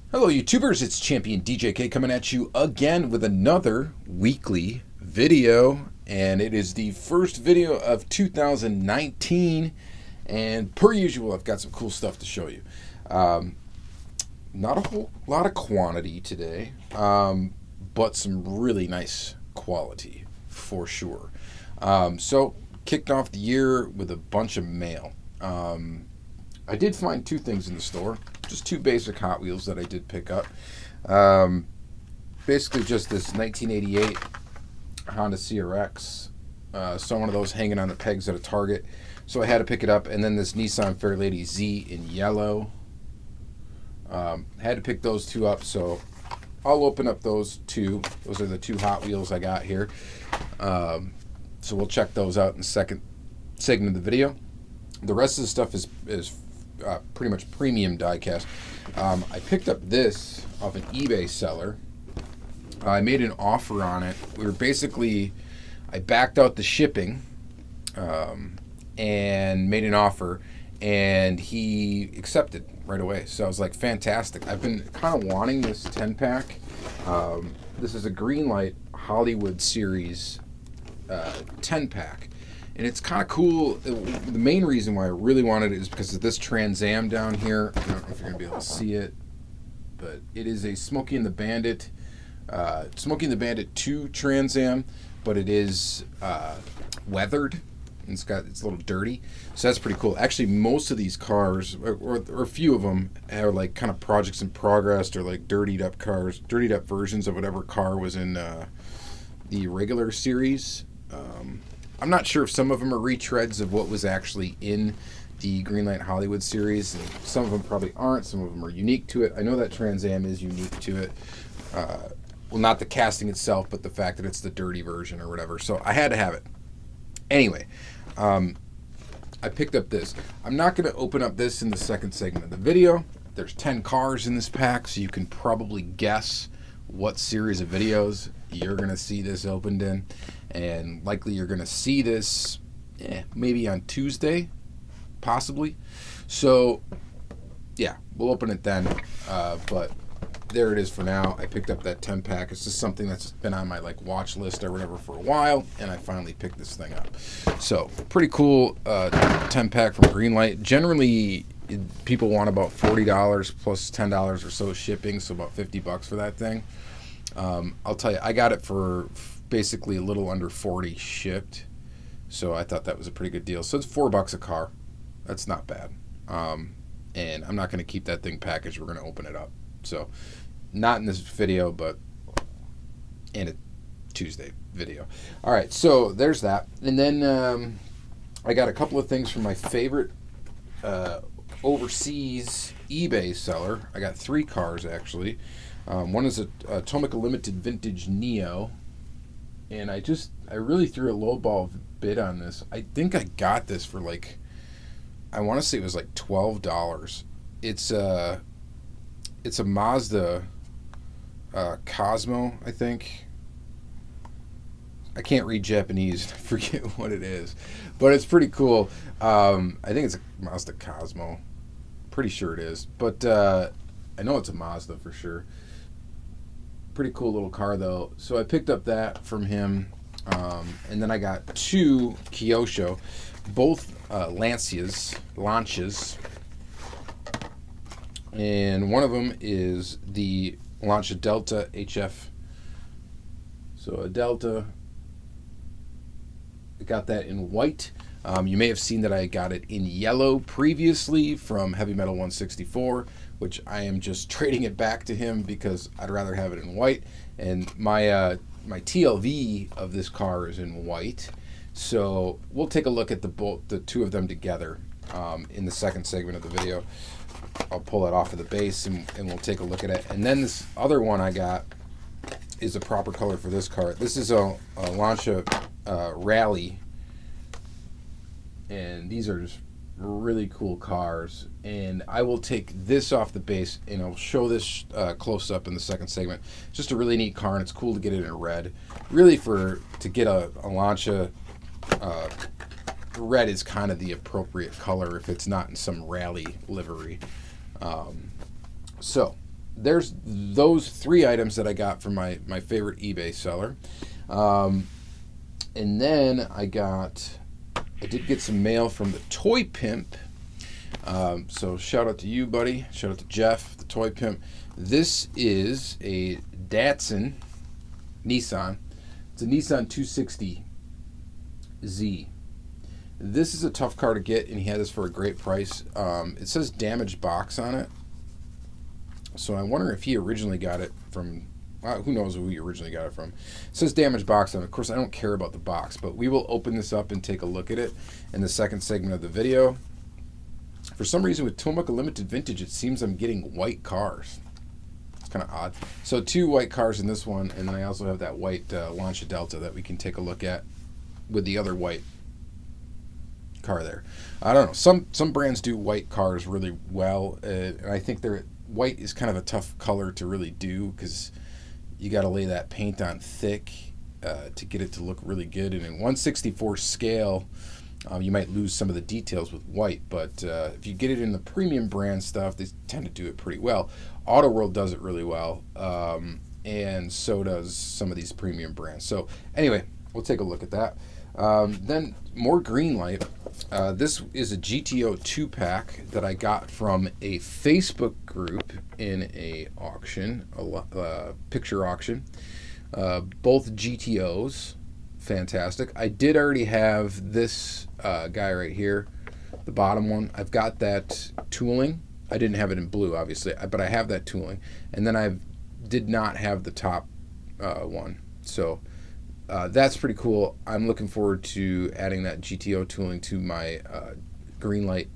Hello YouTubers, it's Championdjk coming at you again with another weekly video, and it is the first video of 2019, and per usual I've got some cool stuff to show you. Not a whole lot of quantity today, but some really nice quality for sure. So kicked off the year with a bunch of mail. I did find two things in the store. Just two basic Hot Wheels that I did pick up. Basically just this 1988 Honda CRX. Saw one of those hanging on the pegs at a Target, so I had to pick it up. And then this Nissan Fairlady Z in yellow. Had to pick those two up, so I'll open up those two. Those are the two Hot Wheels I got here. So we'll check those out in the second segment of the video. The rest of the stuff is pretty much premium diecast. I picked up this off an eBay seller. I made an offer on it. I backed out the shipping and made an offer, and he accepted right away. So I was like, fantastic. I've been kind of wanting this 10-pack. This is a Greenlight Hollywood series 10-pack. And it's kind of cool. The main reason why I really wanted it is because of this Trans Am down here. I don't know if you're going to be able to see it, but it is a Smokey and the Bandit 2 Trans Am, but it is weathered. And it's a little dirty, so that's pretty cool. Actually, most of these cars, or a few of them, are like kind of projects in progress, or like dirtied up versions of whatever car was in the regular series. I'm not sure if some of them are retreads of what was actually in the Greenlight Hollywood series, and some of them probably aren't. Some of them are unique to it. I know that Trans Am is unique to it. Well, not the casting itself, but the fact that it's the dirty version or whatever. So I had to have it. Anyway, I picked up this. I'm not going to open up this in the second segment of the video. There's 10 cars in this pack, so you can probably guess what series of videos you're going to see this opened in. And likely you're going to see this maybe on Tuesday, possibly. So, yeah, we'll open it then. But there it is for now. I picked up that 10-pack. It's just something that's been on my watch list or whatever for a while, and I finally picked this thing up. So, pretty cool 10-pack from Greenlight. Generally, people want about $40 plus $10 or so shipping, so about $50 for that thing. I'll tell you, I got it for basically a little under $40 shipped, so I thought that was a pretty good deal. So it's $4 a car. That's not bad. And I'm not going to keep that thing packaged. We're going to open it up. So not in this video, but in a Tuesday video. All right, so there's that. And then I got a couple of things from my favorite overseas eBay seller. I got 3 cars, actually. One is a Tomica Limited Vintage Neo, and I really threw a lowball bid on this. I think I got this for I want to say it was $12. It's a Mazda Cosmo, I think. I can't read Japanese, forget what it is, but it's pretty cool. I think it's a Mazda Cosmo. Pretty sure it is, but I know it's a Mazda for sure. Pretty cool little car though. So I picked up that from him, and then I got 2 Kyosho, both Lancias, and one of them is the Lancia Delta HF. So a Delta, I got that in white. You may have seen that I got it in yellow previously from Heavy Metal 164, which I am just trading it back to him because I'd rather have it in white. And my TLV of this car is in white. So we'll take a look at the two of them together in the second segment of the video. I'll pull it off of the base and we'll take a look at it. And then this other one I got is a proper color for this car. This is a Lancia Rally. And these are just really cool cars, and I will take this off the base and I'll show this close up in the second segment. It's just a really neat car, and it's cool to get it in red. Really, to get a Lancia red is kind of the appropriate color if it's not in some rally livery. So there's those 3 items that I got from my favorite eBay seller. And then I did get some mail from the Toy Pimp. So shout out to you, buddy. Shout out to Jeff, the Toy Pimp. This is a Datsun Nissan. It's a Nissan 260Z. This is a tough car to get, and he had this for a great price. It says damaged box on it. So I wonder if he originally got it from, who knows who he originally got it from. It says damaged box on it. Of course, I don't care about the box, but we will open this up and take a look at it in the second segment of the video. For some reason with Tomica Limited Vintage, it seems I'm getting white cars. It's kind of odd. So 2 white cars in this one, and then I also have that white Lancia Delta that we can take a look at with the other white car there. I don't know. Some brands do white cars really well, and I think white is kind of a tough color to really do because you got to lay that paint on thick to get it to look really good. And in 1/64 scale, you might lose some of the details with white, but if you get it in the premium brand stuff, they tend to do it pretty well. Auto World does it really well, and so does some of these premium brands. So anyway, we'll take a look at that. Then more Greenlight. This is a GTO 2-pack that I got from a Facebook group in a auction, a picture auction. Both GTOs, fantastic. I did already have this guy right here, the bottom one. I've got that tooling. I didn't have it in blue, obviously, but I have that tooling. And then I did not have the top one. So that's pretty cool. I'm looking forward to adding that GTO tooling to my Greenlight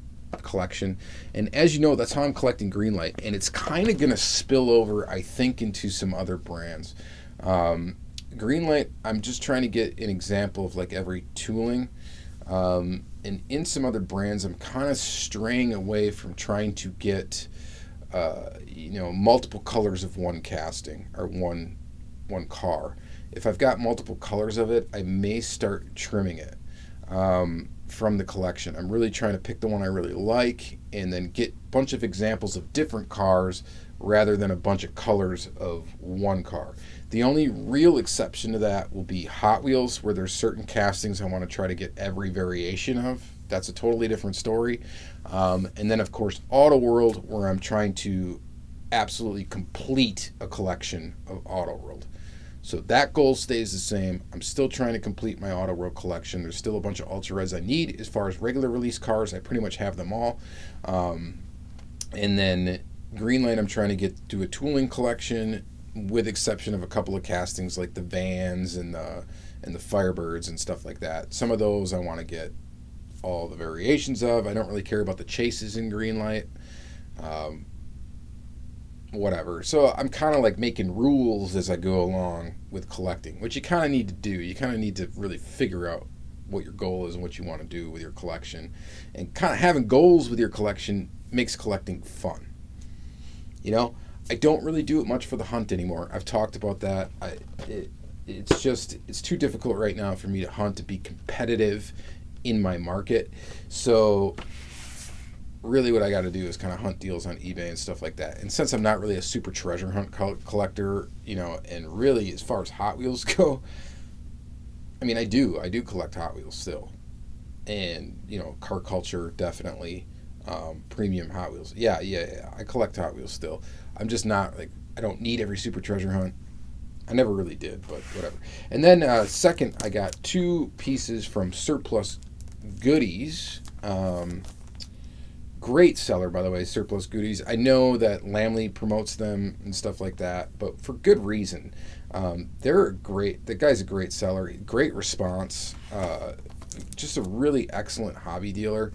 collection. And as you know, that's how I'm collecting Greenlight. And it's kind of going to spill over, I think, into some other brands. Greenlight, I'm just trying to get an example of like every tooling. And in some other brands, I'm kind of straying away from trying to get, multiple colors of one casting or one car. If I've got multiple colors of it, I may start trimming it from the collection. I'm really trying to pick the one I really like and then get a bunch of examples of different cars rather than a bunch of colors of one car. The only real exception to that will be Hot Wheels, where there's certain castings I want to try to get every variation of. That's a totally different story. And then, of course, Auto World, where I'm trying to absolutely complete a collection of Auto World. So that goal stays the same. I'm still trying to complete my Auto World collection. There's still a bunch of Ultra Reds I need. As far as regular release cars, I pretty much have them all. And then Greenlight, I'm trying to do a tooling collection, with exception of a couple of castings like the Vans and the Firebirds and stuff like that. Some of those I want to get all the variations of. I don't really care about the chases in Greenlight. Whatever. So I'm kind of like making rules as I go along with collecting, which you kind of need to do. You kind of need to really figure out what your goal is and what you want to do with your collection. And kind of having goals with your collection makes collecting fun. I don't really do it much for the hunt anymore. I've talked about that. It's too difficult right now for me to hunt to be competitive in my market. So really what I got to do is kind of hunt deals on eBay and stuff like that. And since I'm not really a super treasure hunt collector, and really as far as Hot Wheels go, I mean, I do collect Hot Wheels still. And, car culture, definitely. Premium Hot Wheels. Yeah. I collect Hot Wheels still. I'm just not I don't need every super treasure hunt. I never really did, but whatever. And then second, I got 2 pieces from Surplus Goodies. Great seller, by the way, Surplus Goodies. I know that Lamley promotes them and stuff like that, but for good reason. The guy's a great seller, great response, just a really excellent hobby dealer,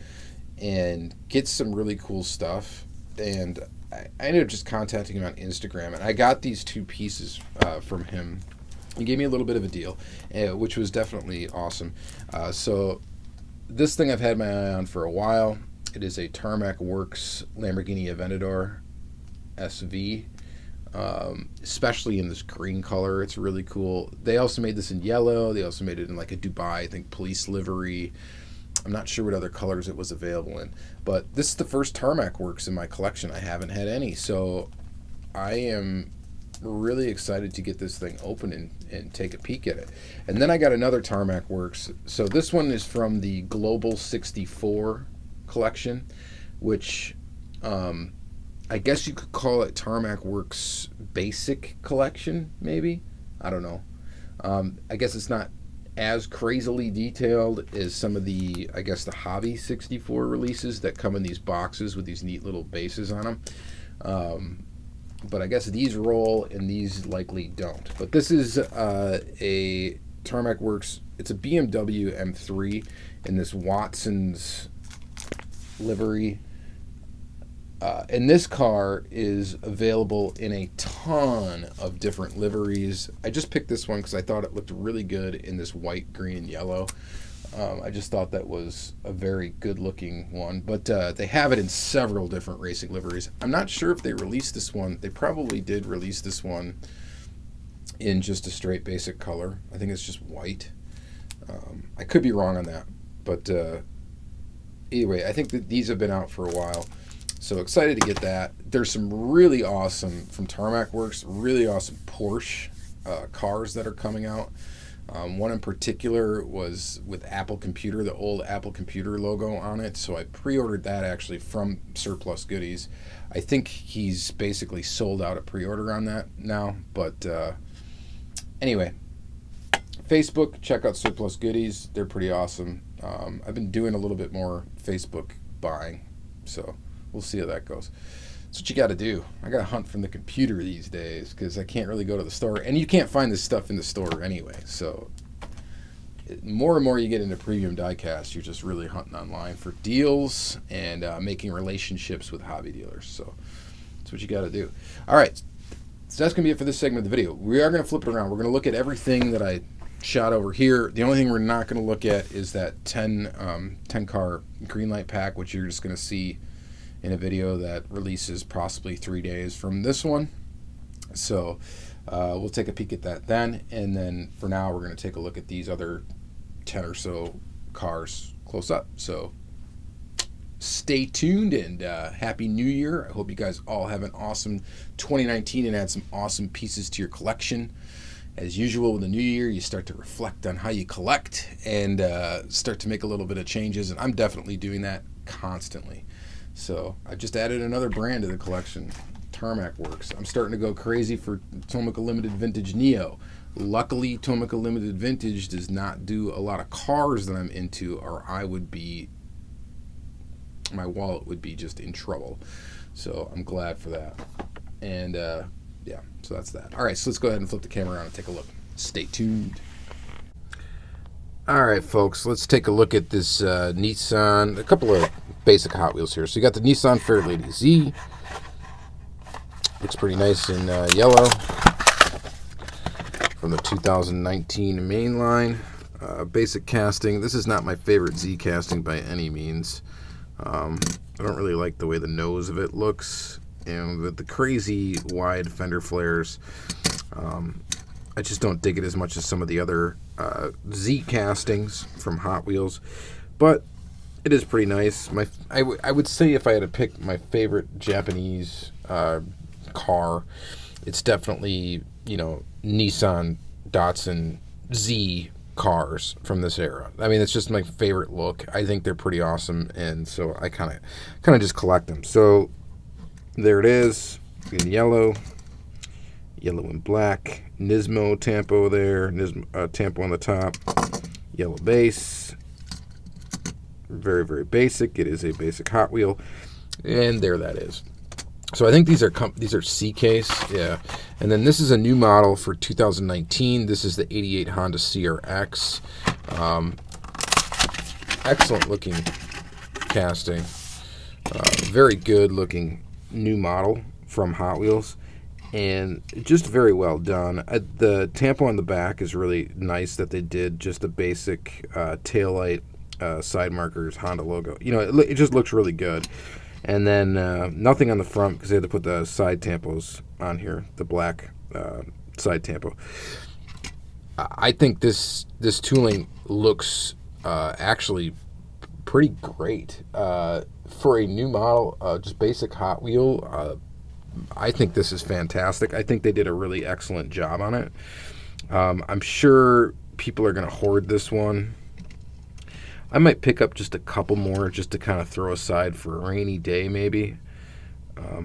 and gets some really cool stuff. And I ended up just contacting him on Instagram, and I got these 2 pieces from him. He gave me a little bit of a deal, which was definitely awesome. So this thing I've had my eye on for a while. It is a Tarmac Works Lamborghini Aventador SV, especially in this green color. It's really cool. They also made this in yellow. They also made it in like a Dubai, I think, police livery. I'm not sure what other colors it was available in. But this is the first Tarmac Works in my collection. I haven't had any. So I am really excited to get this thing open and take a peek at it. And then I got another Tarmac Works. So this one is from the Global 64 collection, which I guess you could call it Tarmac Works Basic Collection, maybe. I don't know. I guess it's not as crazily detailed as some of the, I guess, the Hobby 64 releases that come in these boxes with these neat little bases on them. But I guess these roll and these likely don't. But this is a Tarmac Works. It's a BMW M3 in this Watson's livery. And this car is available in a ton of different liveries. I just picked this one because I thought it looked really good in this white, green, and yellow. I just thought that was a very good looking one. But they have it in several different racing liveries. I'm not sure if they released this one. They probably did release this one in just a straight basic color. I think it's just white. I could be wrong on that. But anyway, I think that these have been out for a while. So excited to get that. There's some really awesome, from Tarmac Works, really awesome Porsche cars that are coming out. One in particular was with Apple Computer, the old Apple Computer logo on it. So I pre-ordered that actually from Surplus Goodies. I think he's basically sold out a pre-order on that now. But anyway, Facebook, check out Surplus Goodies. They're pretty awesome. I've been doing a little bit more Facebook buying, so we'll see how that goes. That's what you got to do. I got to hunt from the computer these days because I can't really go to the store. And you can't find this stuff in the store anyway. So more and more you get into premium diecast, you're just really hunting online for deals and making relationships with hobby dealers. So that's what you got to do. All right. So that's going to be it for this segment of the video. We are going to flip it around. We're going to look at everything that I shot over here. The only thing we're not going to look at is that 10 car Greenlight pack, which you're just going to see in a video that releases possibly 3 days from this one. So we'll take a peek at that then. And then for now, we're going to take a look at these other 10 or so cars close up. So stay tuned and Happy New Year. I hope you guys all have an awesome 2019 and add some awesome pieces to your collection. As usual with the new year, you start to reflect on how you collect and start to make a little bit of changes. And I'm definitely doing that constantly. So I just added another brand to the collection, Tarmac Works. I'm starting to go crazy for Tomica Limited Vintage Neo. Luckily, Tomica Limited Vintage does not do a lot of cars that I'm into, or my wallet would be just in trouble. So I'm glad for that. And yeah, so that's that. All right, so let's go ahead and flip the camera around and take a look. Stay tuned. All right, folks, let's take a look at this Nissan. A couple of basic Hot Wheels here. So you got the Nissan Fairlady Z. Looks pretty nice in yellow. From the 2019 mainline. Basic casting. This is not my favorite Z casting by any means. I don't really like the way the nose of it looks. And with the crazy wide fender flares, I just don't dig it as much as some of the other Z castings from Hot Wheels. But it is pretty nice. I would say if I had to pick my favorite Japanese car, it's definitely, Nissan, Datsun, Z cars from this era. I mean, it's just my favorite look. I think they're pretty awesome, and so I kind of just collect them. So there it is in yellow and black. Nismo Tampo there, Tampo on the top, yellow base. Very, very basic. It is a basic Hot Wheel, and there that is. So I think these are C-case, yeah. And then this is a new model for 2019. This is the 88 Honda CRX. Excellent looking casting. Very good looking new model from Hot Wheels, and just very well done. The tampo on the back is really nice that they did just a basic taillight, side markers, Honda logo. It just looks really good. And then nothing on the front because they had to put the side tampos on here, the black side tampo. I think this tooling looks actually pretty great for a new model, just basic Hot Wheel. I think this is fantastic. I think they did a really excellent job on it. I'm sure people are going to hoard this one. I might pick up just a couple more just to kind of throw aside for a rainy day maybe.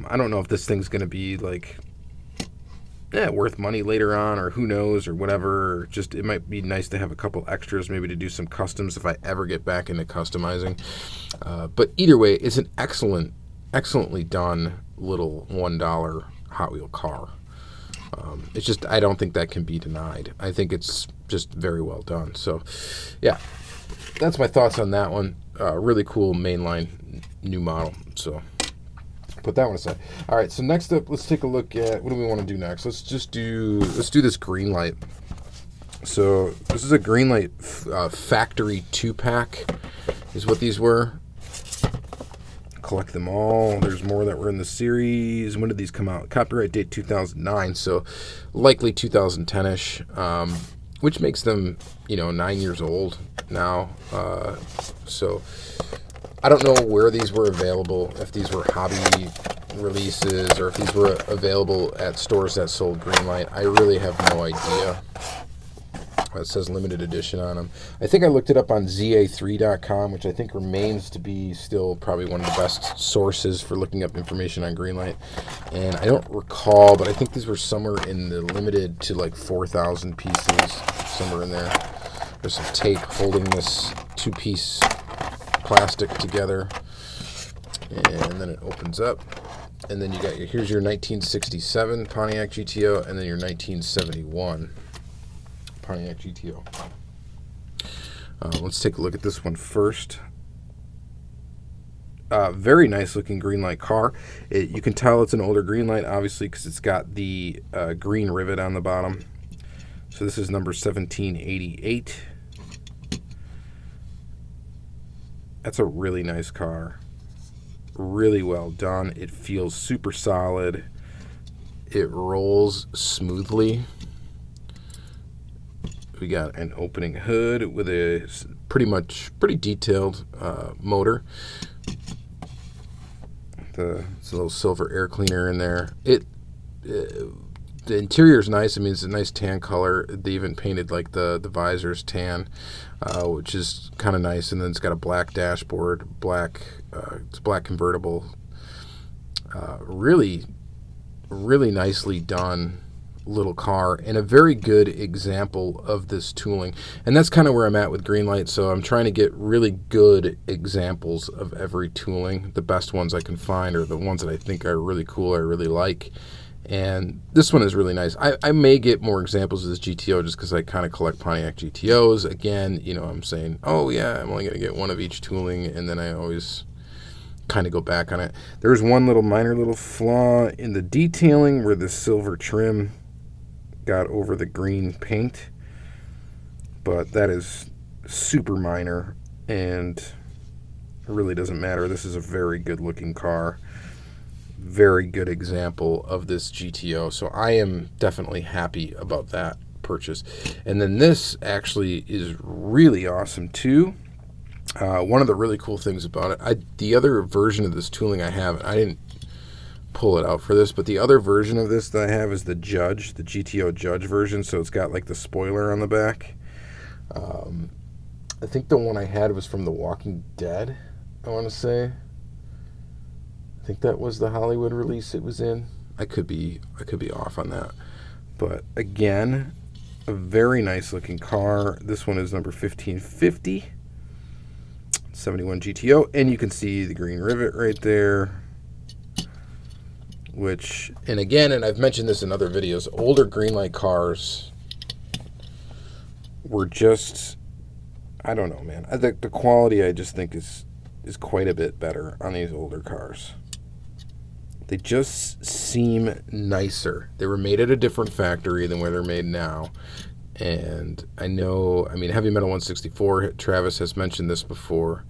I don't know if this thing's going to be like worth money later on, or who knows, or whatever. Or just it might be nice to have a couple extras maybe to do some customs if I ever get back into customizing. But either way, it's an excellently done little $1 Hot Wheel car. It's just, I don't think that can be denied. I think it's just very well done. So yeah, that's my thoughts on that one. Really cool mainline new model. So put that one aside. All right, so next up, let's take a look at, what do we want to do next? Let's do this Greenlight. So this is a Greenlight factory 2-pack is what these were. Collect them all. There's more that were in the series. When did these come out? Copyright date 2009, so likely 2010-ish, which makes them, 9 years old now. So I don't know where these were available, if these were hobby releases or if these were available at stores that sold Greenlight. I really have no idea. It says limited edition on them. I think I looked it up on ZA3.com, which I think remains to be still probably one of the best sources for looking up information on Greenlight. And I don't recall, but I think these were somewhere in the limited to like 4,000 pieces, somewhere in there. There's some tape holding this 2-piece plastic together, and then it opens up, and then you got here's your 1967 Pontiac GTO, and then your 1971 Pontiac GTO. Let's take a look at this one first. Very nice looking Greenlight car. You can tell it's an older Greenlight, obviously, because it's got the green rivet on the bottom. So this is number 1788. That's a really nice car. Really well done. It feels super solid. It rolls smoothly. We got an opening hood with a pretty detailed motor. It's a little silver air cleaner in there. The interior is nice. I mean, it's a nice tan color. They even painted like the visors tan, which is kind of nice. And then it's got a black dashboard, it's a black convertible. Really, really nicely done little car, and a very good example of this tooling. And that's kind of where I'm at with Greenlight. So I'm trying to get really good examples of every tooling. The best ones I can find are the ones that I think are really cool, I really like. And this one is really nice. I may get more examples of this GTO just because I kind of collect Pontiac GTOs. Again, I'm saying, oh yeah, I'm only going to get one of each tooling, and then I always kind of go back on it. There's one minor little flaw in the detailing where the silver trim got over the green paint, but that is super minor and it really doesn't matter. This is a very good looking car, very good example of this GTO, so I am definitely happy about that purchase. And then this actually is really awesome too. One of the really cool things about it, the other version of this tooling I have, I didn't pull it out for this, but the other version of this that I have is the GTO Judge version, so it's got like the spoiler on the back. I think the one I had was from The Walking Dead, I want to say. I think that was the Hollywood release it was in. I could be off on that, but again, a very nice looking car. This one is number 1550, 71 GTO, and you can see the green rivet right there. And I've mentioned this in other videos, older Greenlight cars were just, I don't know, man. The quality I just think is quite a bit better on these older cars. They just seem nicer. They were made at a different factory than where they're made now. And Heavy Metal 164, Travis has mentioned this before,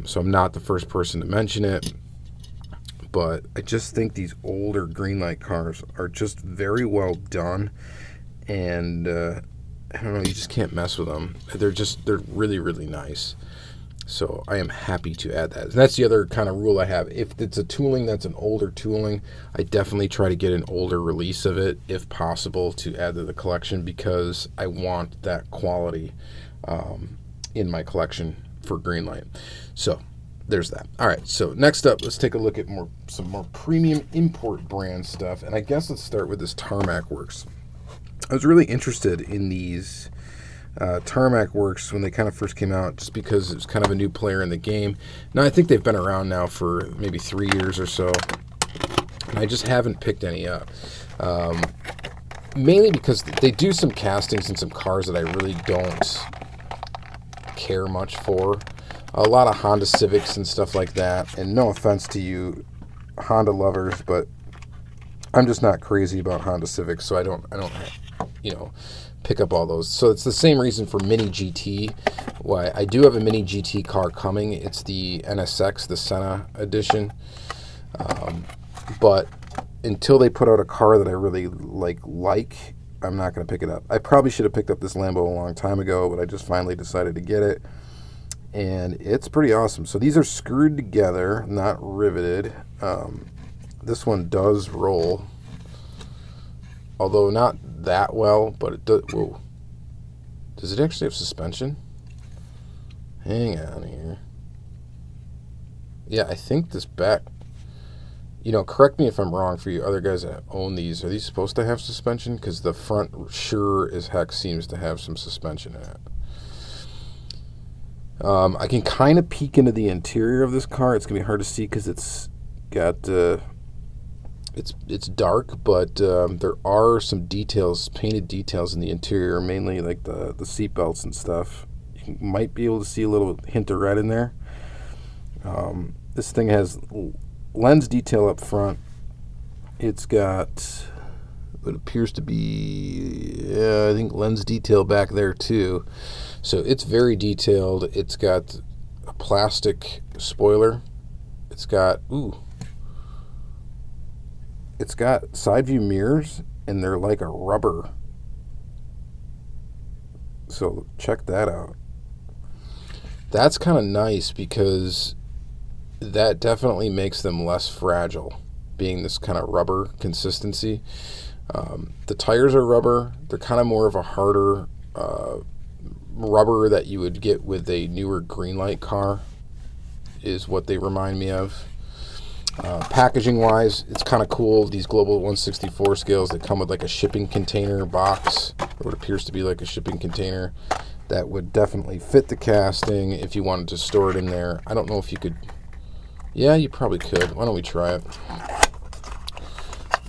so I'm not the first person to mention it. But I just think these older Greenlight cars are just very well done, and I don't know, you just can't mess with them. They're really, really nice. So I am happy to add that. And that's the other kind of rule I have. If it's a tooling that's an older tooling, I definitely try to get an older release of it, if possible, to add to the collection, because I want that quality in my collection for Greenlight. So there's that. All right, so next up, let's take a look at some more premium import brand stuff. And I guess let's start with this Tarmac Works. I was really interested in these Tarmac Works when they kind of first came out, just because it was kind of a new player in the game. Now, I think they've been around now for maybe 3 years or so, and I just haven't picked any up. Mainly because they do some castings and some cars that I really don't care much for. A lot of Honda Civics and stuff like that, and no offense to you Honda lovers, but I'm just not crazy about Honda Civics, so I don't pick up all those. So it's the same reason for Mini GT. Why I do have a Mini GT car coming. It's the NSX, the Senna edition. But until they put out a car that I really like, I'm not going to pick it up. I probably should have picked up this Lambo a long time ago, but I just finally decided to get it. And it's pretty awesome. So these are screwed together, not riveted. This one does roll, although not that well, but it does. Whoa. Does it actually have suspension? Hang on here. Yeah, I think this back, correct me if I'm wrong, for you other guys that own these, are these supposed to have suspension? Because the front sure as heck seems to have some suspension in it. I can kind of peek into the interior of this car. It's going to be hard to see because it's got, it's dark, but there are some details, painted details in the interior, mainly like the seat belts and stuff. You might be able to see a little hint of red in there. This thing has lens detail up front. It's got what appears to be, I think, lens detail back there too. So it's very detailed. It's got a plastic spoiler. It's got side view mirrors, and they're like a rubber. So check that out. That's kind of nice because that definitely makes them less fragile, being this kind of rubber consistency. The tires are rubber. They're kind of more of a harder rubber that you would get with a newer Greenlight car, is what they remind me of. Packaging wise, it's kind of cool. These Global 164 scales, they come with like a shipping container box, or what appears to be like a shipping container that would definitely fit the casting if you wanted to store it in there. I don't know if you could. Yeah, you probably could. Why don't we try it?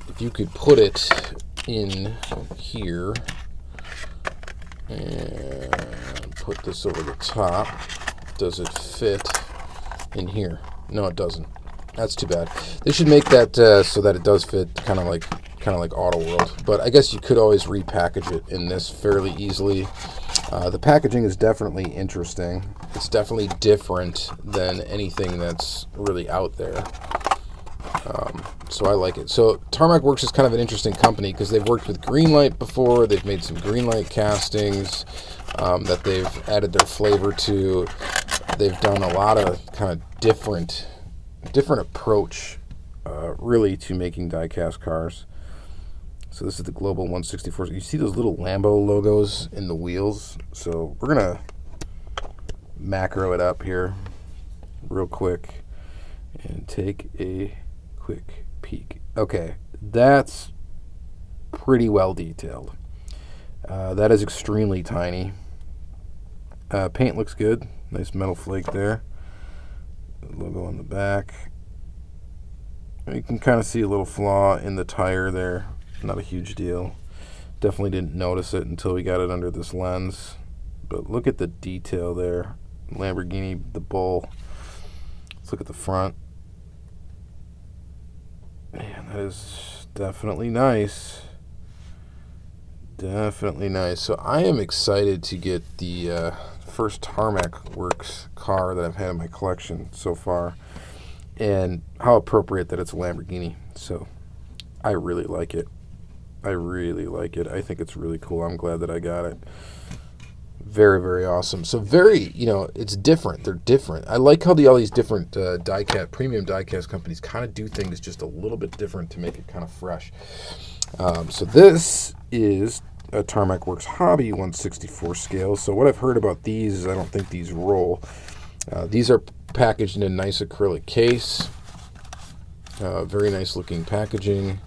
If you could put it in here and put this over the top, does it fit in here? No, it doesn't. That's too bad. They should make that so that it does fit, kind of like Auto World. But I guess you could always repackage it in this fairly easily. The packaging is definitely interesting. It's definitely different than anything that's really out there. So I like it. So Tarmac Works is kind of an interesting company because they've worked with Greenlight before. They've made some Greenlight castings that they've added their flavor to. They've done a lot of kind of different approach really to making diecast cars. So this is the Global 164. You see those little Lambo logos in the wheels? So we're going to macro it up here real quick and take a quick peek. Okay, that's pretty well detailed. That is extremely tiny. Paint looks good. Nice metal flake there. Logo on the back. You can kind of see a little flaw in the tire there. Not a huge deal. Definitely didn't notice it until we got it under this lens. But look at the detail there. Lamborghini, the Bull. Let's look at the front. Man, that is definitely nice. Definitely nice. So I am excited to get the first Tarmac Works car that I've had in my collection so far, and how appropriate that it's a Lamborghini. So I really like it. I think it's really cool. I'm glad that I got it. Very, very awesome. So very, it's different. They're different. I like how all these different premium diecast companies kind of do things just a little bit different to make it kind of fresh. So this is a Tarmac Works Hobby 1/64 scale. So what I've heard about these is I don't think these roll. These are packaged in a nice acrylic case. Very nice looking packaging.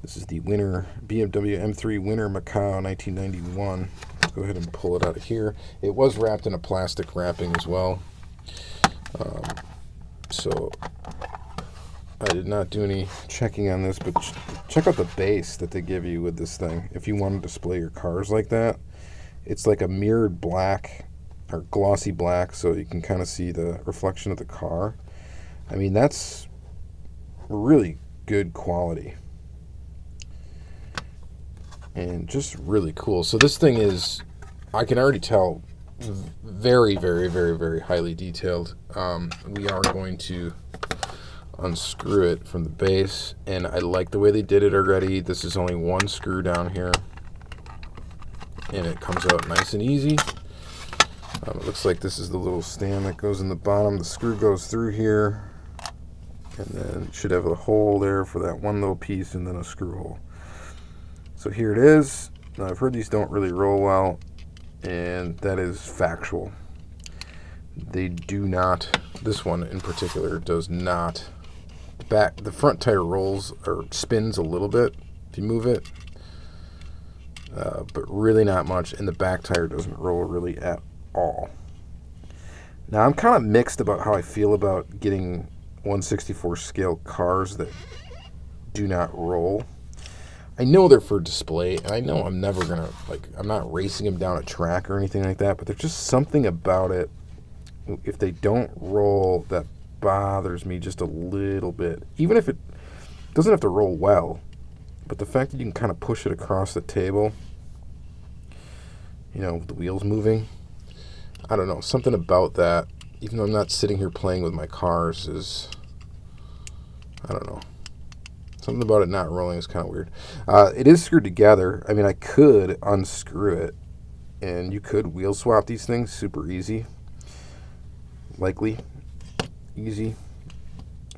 This is the Winter BMW M3 Winter Macau 1991. Let's go ahead and pull it out of here. It was wrapped in a plastic wrapping as well. So I did not do any checking on this, but check out the base that they give you with this thing. If you want to display your cars like that, it's like a mirrored black or glossy black, so you can kind of see the reflection of the car. I mean, that's really good quality and just really cool. So this thing is, I can already tell, very, very, very, very highly detailed. We are going to unscrew it from the base, and I like the way they did it already. This is only one screw down here, and it comes out nice and easy. It looks like this is the little stand that goes in the bottom. The screw goes through here, and then it should have a hole there for that one little piece, and then a screw hole. So here it is. Now, I've heard these don't really roll well, and that is factual. They do not. This one in particular does not. The front tire rolls or spins a little bit if you move it, but really not much, and the back tire doesn't roll really at all. Now I'm kind of mixed about how I feel about getting 1/64 scale cars that do not roll. I know they're for display, and I know I'm never gonna, I'm not racing them down a track or anything like that, but there's just something about it, if they don't roll, that bothers me just a little bit. Even if it doesn't have to roll well, but the fact that you can kind of push it across the table, with the wheels moving, I don't know, something about that, even though I'm not sitting here playing with my cars, is, I don't know, something about it not rolling is kind of weird. It is screwed together. I mean, I could unscrew it, and you could wheel swap these things super easy, likely easy,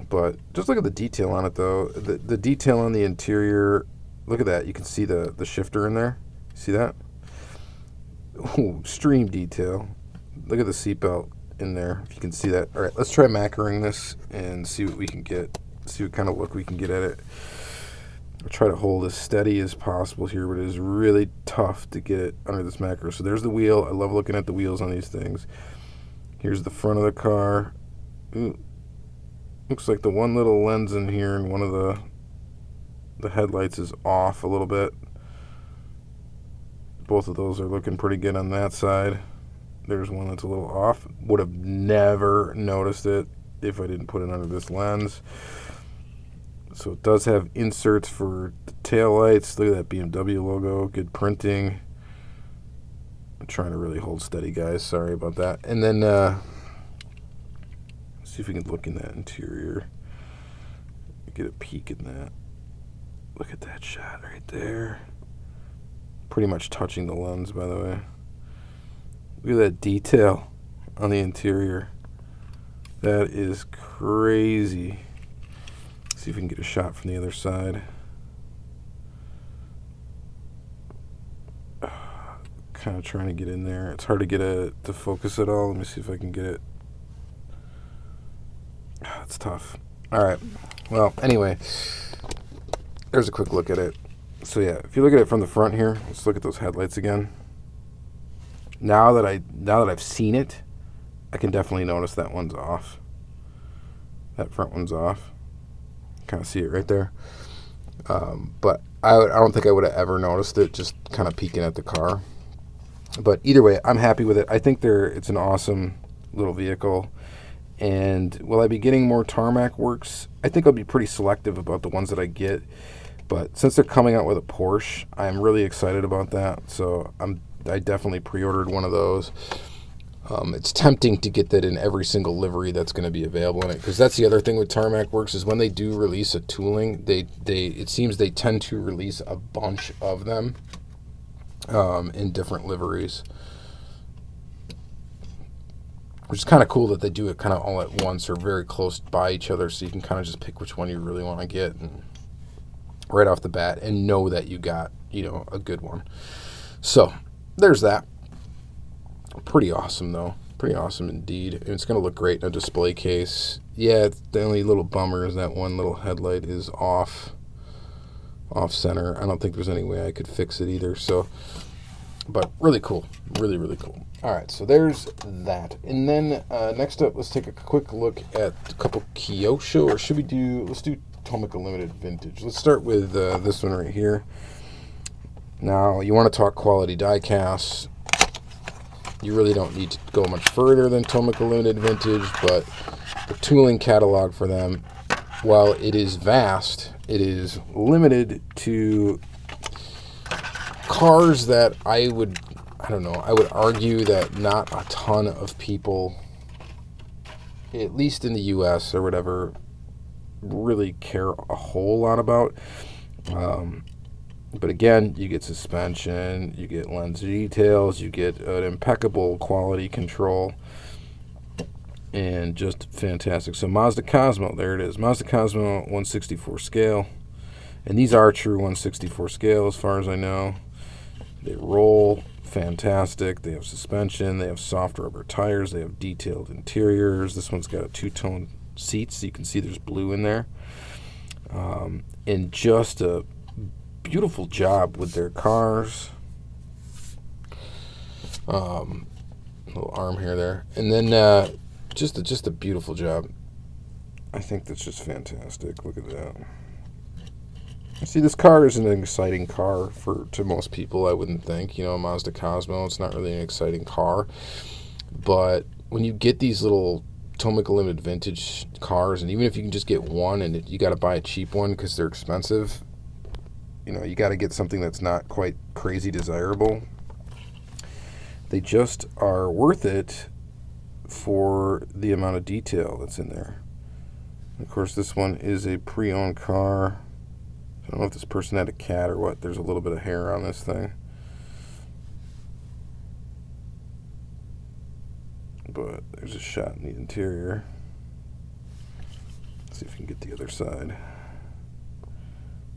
but just look at the detail on it, though. The detail on the interior, look at that. You can see the shifter in there. See that? Ooh, extreme detail. Look at the seatbelt in there, if you can see that. All right, let's try macroing this and see what we can get, see what kind of look we can get at it. I'll try to hold as steady as possible here, but it is really tough to get it under this macro. So there's the wheel. I love looking at the wheels on these things. Here's the front of the car. Ooh, looks like the one little lens in here and one of the headlights is off a little bit. Both of those are looking pretty good on that side. There's one that's a little off. Would have never noticed it if I didn't put it under this lens. So it does have inserts for the tail lights. Look at that BMW logo. Good printing. I'm trying to really hold steady, guys. Sorry about that. And then see if we can look in that interior. Get a peek in that. Look at that shot right there. Pretty much touching the lens, by the way. Look at that detail on the interior. That is crazy. See if we can get a shot from the other side. Kind of trying to get in there. It's hard to get it to focus at all. Let me see if I can get it. It's tough. All right. Well, anyway, there's a quick look at it. So yeah, if you look at it from the front here, let's look at those headlights again. Now that I've seen it, I can definitely notice that one's off. That front one's off. Kind of see it right there. But I don't think I would have ever noticed it just kind of peeking at the car. But either way, I'm happy with it. I think it's an awesome little vehicle. And will I be getting more Tarmac Works? I think I'll be pretty selective about the ones that I get. But since they're coming out with a Porsche, I'm really excited about that. So I definitely pre-ordered one of those. It's tempting to get that in every single livery that's going to be available in it, because that's the other thing with Tarmac Works is when they do release a tooling, it seems they tend to release a bunch of them in different liveries. which is kind of cool that they do it kind of all at once or very close by each other, so you can kind of just pick which one you really want to get and right off the bat and know that you got, you know, a good one. So there's that. Pretty awesome though. Pretty awesome indeed. And it's going to look great in a display case. Yeah, the only little bummer is that one little headlight is off center. I don't think there's any way I could fix it either. So, but really cool. Really, really cool. All right, so there's that. And then next up, let's take a quick look at a couple Kyosho, or should we let's do Tomica Limited Vintage. Let's start with this one right here. Now, you want to talk quality die-casts. You really don't need to go much further than Tomica Limited Vintage, but the tooling catalog for them, while it is vast, it is limited to cars that I would argue that not a ton of people, at least in the US or whatever, really care a whole lot about. But again, you get suspension, you get lens details, you get an impeccable quality control, and just fantastic. So Mazda Cosmo, there it is. Mazda Cosmo 1/64 scale. And these are true 1/64 scale as far as I know. They roll fantastic. They have suspension. They have soft rubber tires. They have detailed interiors. This one's got a two-tone seat, so you can see there's blue in there. And just a beautiful job with their cars. Little arm hair there. And then just a beautiful job. I think that's just fantastic. Look at that. See, this car isn't an exciting car to most people, I wouldn't think. You know, a Mazda Cosmo, it's not really an exciting car. But when you get these little Tomica Limited Vintage cars, and even if you can just get one and you got to buy a cheap one because they're expensive, you know, you got to get something that's not quite crazy desirable. They just are worth it for the amount of detail that's in there. Of course, this one is a pre-owned car. I don't know if this person had a cat or what. There's a little bit of hair on this thing. But there's a shot in the interior. Let's see if we can get the other side.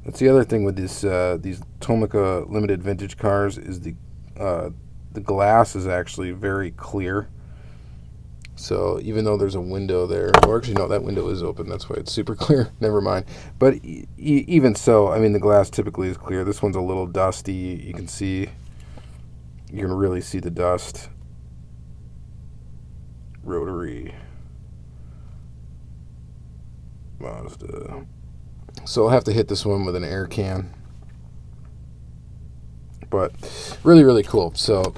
That's the other thing with these Tomica Limited Vintage cars is the glass is actually very clear. So even though there's a window there, or actually no, that window is open. That's why it's super clear. Never mind. But even so, I mean, the glass typically is clear. This one's a little dusty. You can really see the dust. Rotary Mazda. So I'll have to hit this one with an air can. But really, really cool. So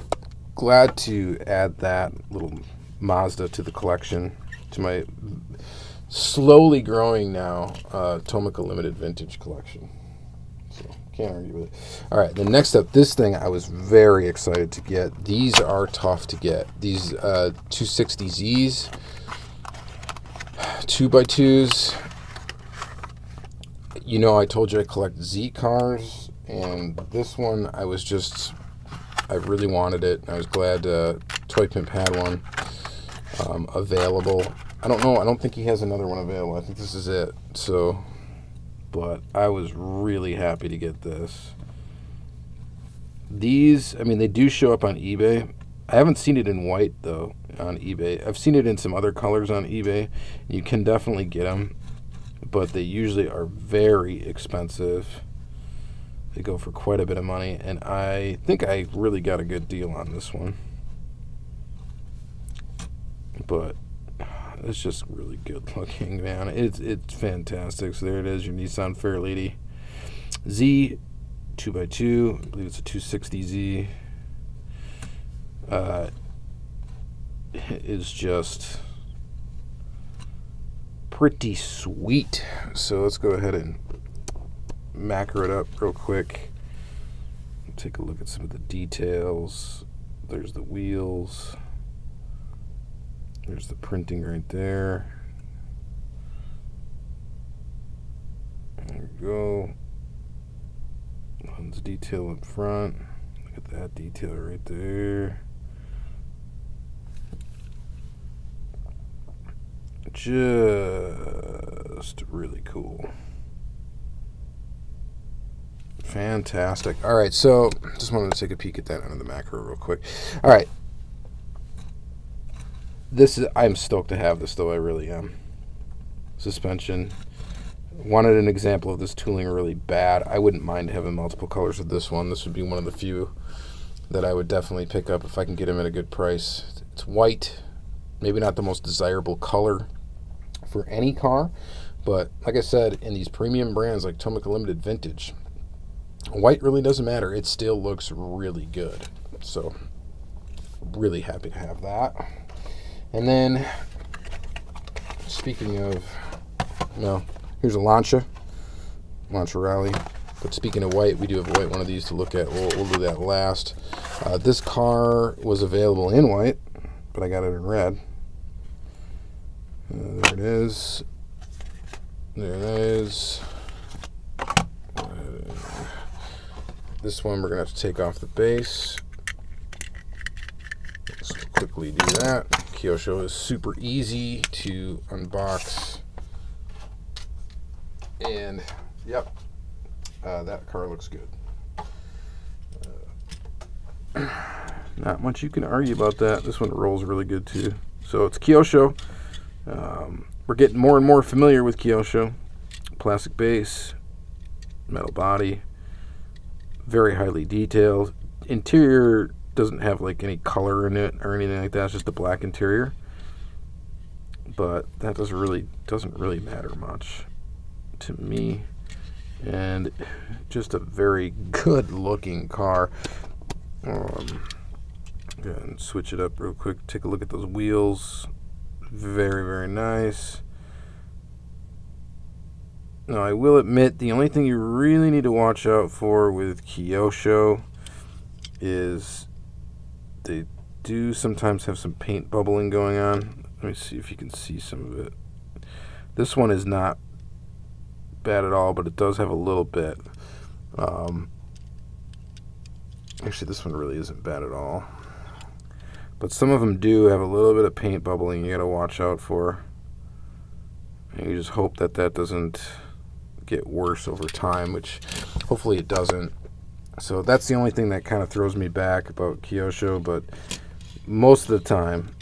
glad to add that little Mazda to the collection, to my slowly growing now Tomica Limited Vintage collection. So can't argue with it. All right, then next up, this thing I was very excited to get. These are tough to get. These 260Zs, 2x2s. You know, I told you I collect Z cars, and this one I really wanted it. I was glad Toy Pimp had one available. I don't know. I don't think he has another one available. I think this is it. So, but I was really happy to get this. These, I mean, they do show up on eBay. I haven't seen it in white, though, on eBay. I've seen it in some other colors on eBay. You can definitely get them, but they usually are very expensive. They go for quite a bit of money, and I think I really got a good deal on this one. But it's just really good looking, man. It's fantastic. So there it is, your Nissan Fairlady Z 2x2. I believe it's a 260Z. Is just pretty sweet. So let's go ahead and macro it up real quick. Take a look at some of the details. There's the wheels. There's the printing right there. There we go. Lens detail up front. Look at that detail right there. just really cool. Fantastic. All right, so just wanted to take a peek at that under the macro real quick. All right. I'm stoked to have this, though. I really am. Suspension. Wanted an example of this tooling really bad. I wouldn't mind having multiple colors of this one. This would be one of the few that I would definitely pick up if I can get them at a good price. It's white. Maybe not the most desirable color for any car, but like I said, in these premium brands like Tomica Limited Vintage, white really doesn't matter. It still looks really good. So, really happy to have that. And then, speaking of, here's a Lancia Rally. But speaking of white, we do have a white one of these to look at. We'll do that last. This car was available in white, but I got it in red. There it is. There it is. This one we're going to have to take off the base. Let's quickly do that. Kyosho is super easy to unbox. And, yep, that car looks good. Not much you can argue about that. This one rolls really good, too. So it's Kyosho. We're getting more and more familiar with Kyosho. Plastic base, metal body, very highly detailed. Interior doesn't have like any color in it or anything like that. It's just a black interior. But that doesn't really matter much to me. And just a very good looking car. And switch it up real quick. Take a look at those wheels. Very, very nice. Now, I will admit, the only thing you really need to watch out for with Kyosho is they do sometimes have some paint bubbling going on. Let me see if you can see some of it. This one is not bad at all, but it does have a little bit. Actually, this one really isn't bad at all. But some of them do have a little bit of paint bubbling you got to watch out for. And you just hope that that doesn't get worse over time, which hopefully it doesn't. So that's the only thing that kind of throws me back about Kyosho, but most of the time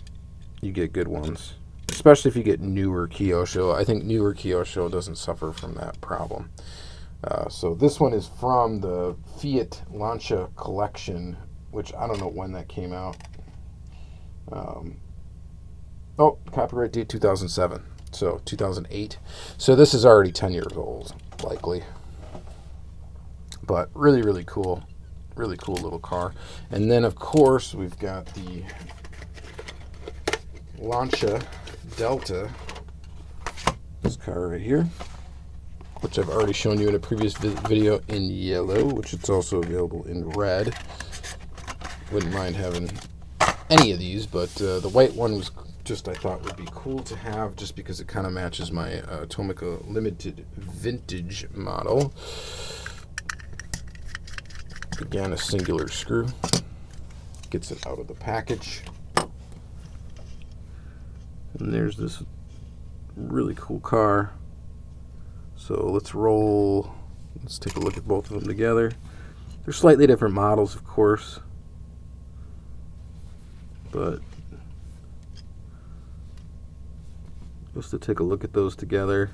you get good ones, especially if you get newer Kyosho. I think newer Kyosho doesn't suffer from that problem. So this one is from the Fiat Lancia collection, which I don't know when that came out. Copyright date 2007, so 2008. So this is already 10 years old, likely. But really, really cool little car. And then, of course, we've got the Lancia Delta, this car right here, which I've already shown you in a previous video in yellow, which it's also available in red. Wouldn't mind having any of these, but the white one was just, I thought would be cool to have, just because it kind of matches my Tomica Limited Vintage model. Again, a singular screw gets it out of the package. And there's this really cool car. So let's take a look at both of them together. They're slightly different models, of course, but just to take a look at those together.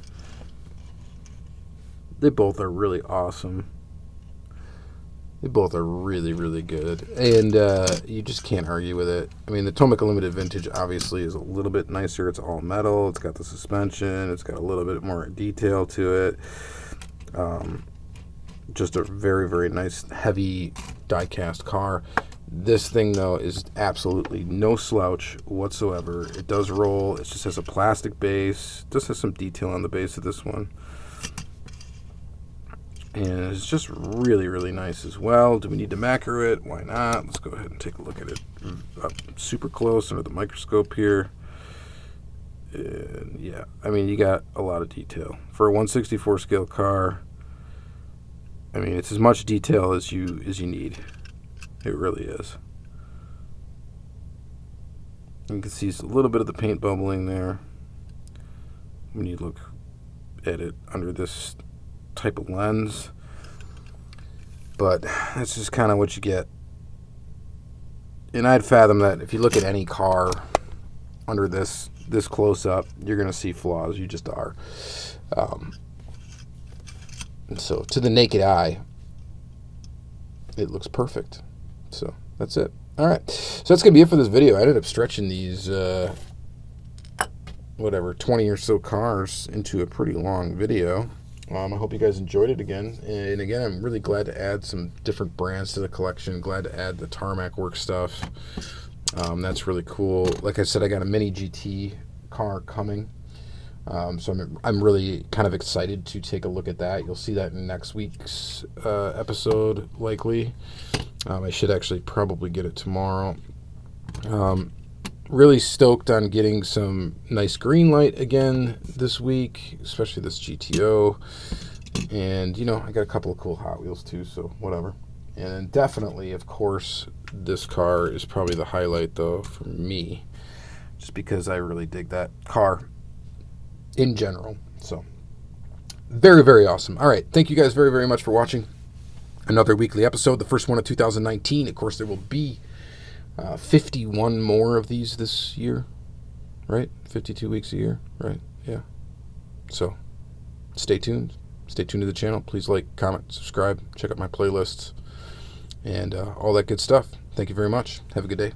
They both are really awesome. They both are really, really good, and you just can't argue with it. I mean, the Tomica Limited Vintage obviously is a little bit nicer. It's all metal. It's got the suspension. It's got a little bit more detail to it. Just a very, very nice, heavy die-cast car. This thing, though, is absolutely no slouch whatsoever. It does roll. It just has a plastic base. It just has some detail on the base of this one. And it's just really, really nice as well. Do we need to macro it? Why not? Let's go ahead and take a look at it up super close under the microscope here. And yeah, I mean, you got a lot of detail. For a 1/64 scale car, I mean, it's as much detail as you need. It really is. You can see a little bit of the paint bubbling there. when you look at it under this type of lens. But that's just kind of what you get. And I'd fathom that if you look at any car under this close up, you're going to see flaws. You just are. So to the naked eye, it looks perfect. So that's it. All right. So that's going to be it for this video. I ended up stretching these, 20 or so cars into a pretty long video. I hope you guys enjoyed it again. And again, I'm really glad to add some different brands to the collection. Glad to add the Tarmac Works stuff. That's really cool. Like I said, I got a mini GT car coming. So I'm really kind of excited to take a look at that. You'll see that in next week's episode, likely. I should actually probably get it tomorrow. Really stoked on getting some nice Greenlight again this week, especially this GTO. And, I got a couple of cool Hot Wheels too, so whatever. And definitely, of course, this car is probably the highlight, though, for me, just because I really dig that car in general. So, very, very awesome. All right, thank you guys very, very much for watching another weekly episode, the first one of 2019. Of course, there will be 51 more of these this year, right? 52 weeks a year, right? Yeah. So, stay tuned. Stay tuned to the channel. Please like, comment, subscribe, check out my playlists, and all that good stuff. Thank you very much. Have a good day.